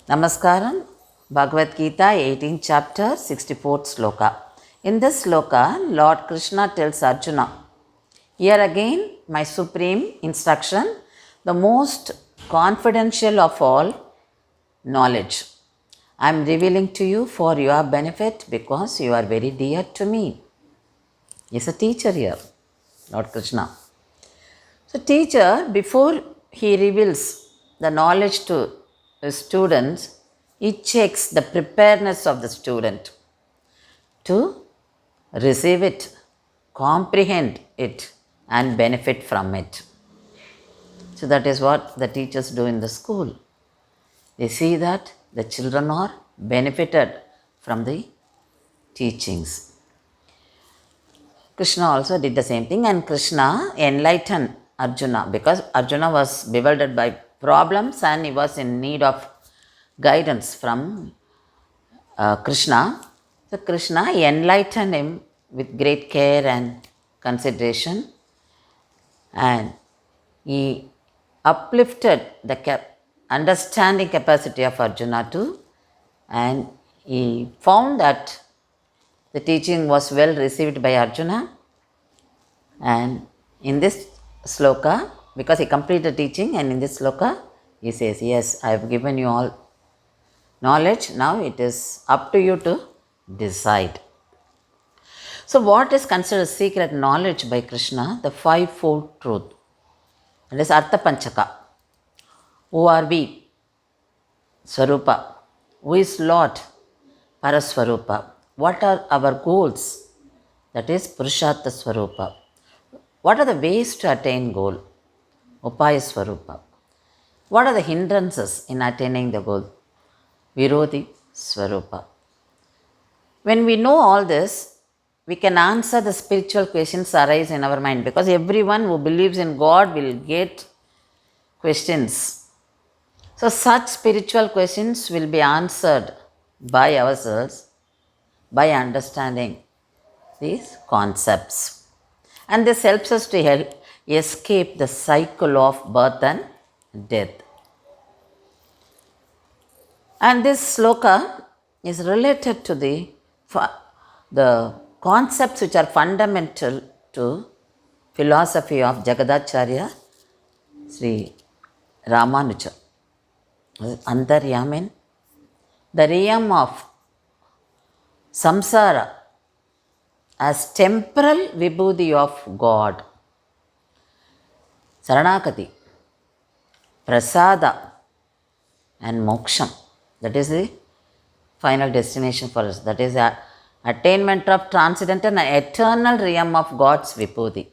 Namaskaram, Bhagavad Gita, 18th chapter, 64th sloka. In this sloka, Lord Krishna tells Arjuna, here again, my supreme instruction, the most confidential of all knowledge. I am revealing to you for your benefit because you are very dear to me. He is a teacher here, Lord Krishna. So, teacher, before he reveals the knowledge to his students, he checks the preparedness of the student to receive it, comprehend it, and benefit from it. So, that is what the teachers do in the school. They see that the children are benefited from the teachings. Krishna also did the same thing, and Krishna enlightened Arjuna because Arjuna was bewildered by problems and he was in need of guidance from Krishna. So, Krishna enlightened him with great care and consideration, and he uplifted the understanding capacity of Arjuna too, and he found that the teaching was well received by Arjuna. And in this sloka, because he completed teaching, and in this sloka, he says, yes, I have given you all knowledge, now it is up to you to decide. So, what is considered secret knowledge by Krishna? The fivefold truth. That is Artha Panchaka. Who are we? Swarupa. Who is Lord? Paraswarupa. What are our goals? That is Purushartha Swarupa. What are the ways to attain goal? Upaya Swarupa. What are the hindrances in attaining the goal? Virodhi Swarupa. When we know all this, we can answer the spiritual questions arise in our mind, because everyone who believes in God will get questions. So, such spiritual questions will be answered by ourselves by understanding these concepts. And this helps us to help escape the cycle of birth and death. And this sloka is related to the concepts which are fundamental to philosophy of Jagadacharya Sri Ramanuja. Antaryamin, the realm of samsara as temporal vibhuti of God. Saranagati, prasada, and moksham. That is the final destination for us. That is the attainment of transcendental and eternal realm of God's vibhuti.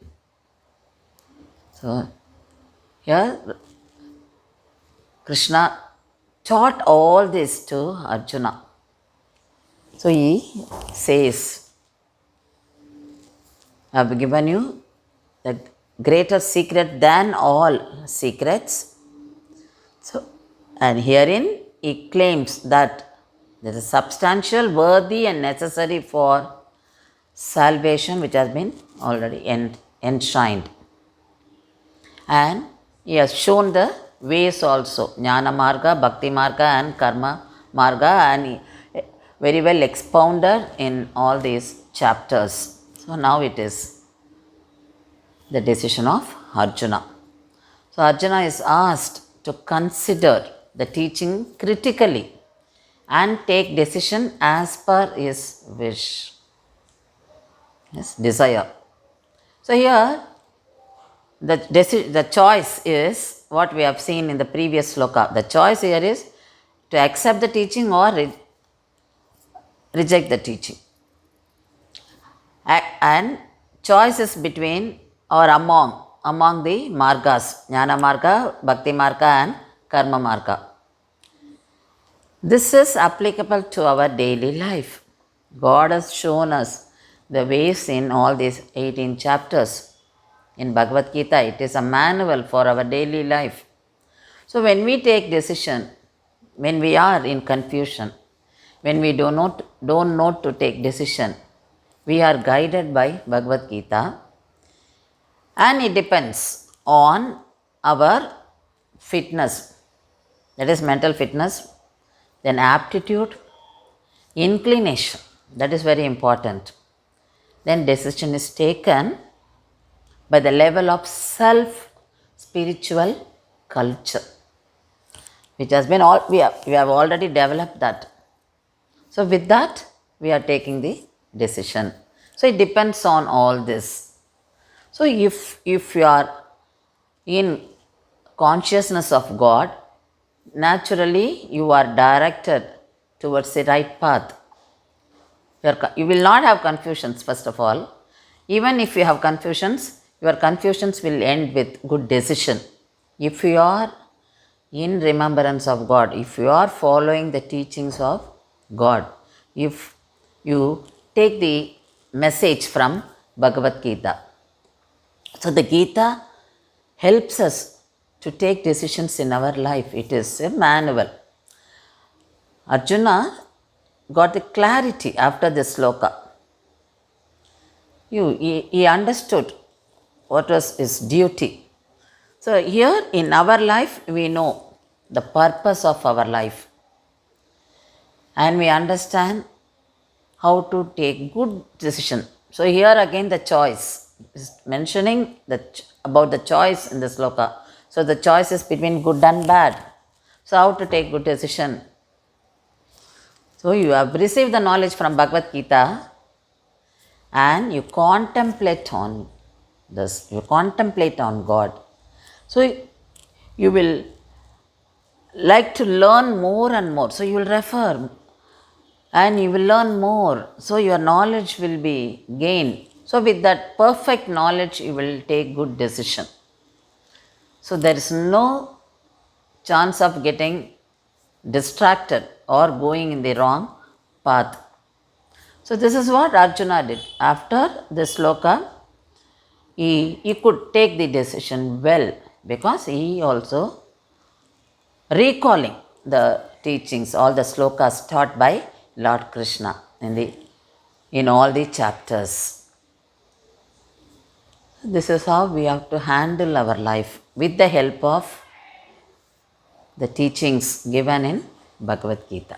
So, here Krishna taught all this to Arjuna. So, he says, I have given you the greatest secret than all secrets. So, and herein he claims that there is substantial, worthy, and necessary for salvation which has been already enshrined. And he has shown the ways also, Jnana Marga, Bhakti Marga, and Karma Marga, and he very well expounded in all these chapters. So, now it is the decision of Arjuna. So, Arjuna is asked to consider the teaching critically and take decision as per his wish, his desire. So, here the choice is what we have seen in the previous sloka. The choice here is to accept the teaching or reject the teaching. And choice is between or among the margas, Jnana Marga, Bhakti Marga, and Karma Marga. This is applicable to our daily life. God has shown us the ways in all these 18 chapters. In Bhagavad Gita, it is a manual for our daily life. So, when we take decision, when we are in confusion, when we don't know to take decision, we are guided by Bhagavad Gita, and it depends on our fitness, that is mental fitness, then aptitude, inclination, that is very important. Then decision is taken by the level of self spiritual culture, which has been all we have already developed that. So with that we are taking the decision. So it depends on all this. So if you are in consciousness of God, naturally you are directed towards the right path. You will not have confusions, first of all. Even if you have confusions, your confusions will end with good decision. If you are in remembrance of God, if you are following the teachings of God, if you take the message from Bhagavad Gita. So the Gita helps us to take decisions in our life. It is a manual. Arjuna got the clarity after this sloka. He understood what was his duty. So here in our life we know the purpose of our life, and we understand how to take good decision. So here again the choice is mentioning about the choice in the sloka. So the choice is between good and bad. So how to take good decision? So you have received the knowledge from Bhagavad Gita and you contemplate on this, you contemplate on God. So you will like to learn more and more. So you will refer and you will learn more. So your knowledge will be gained. So with that perfect knowledge, you will take good decision. So there is no chance of getting distracted or going in the wrong path. So this is what Arjuna did. After this sloka, he could take the decision well, because he also recalling the teachings, all the slokas taught by Lord Krishna in all the chapters. This is how we have to handle our life with the help of the teachings given in Bhagavad Gita.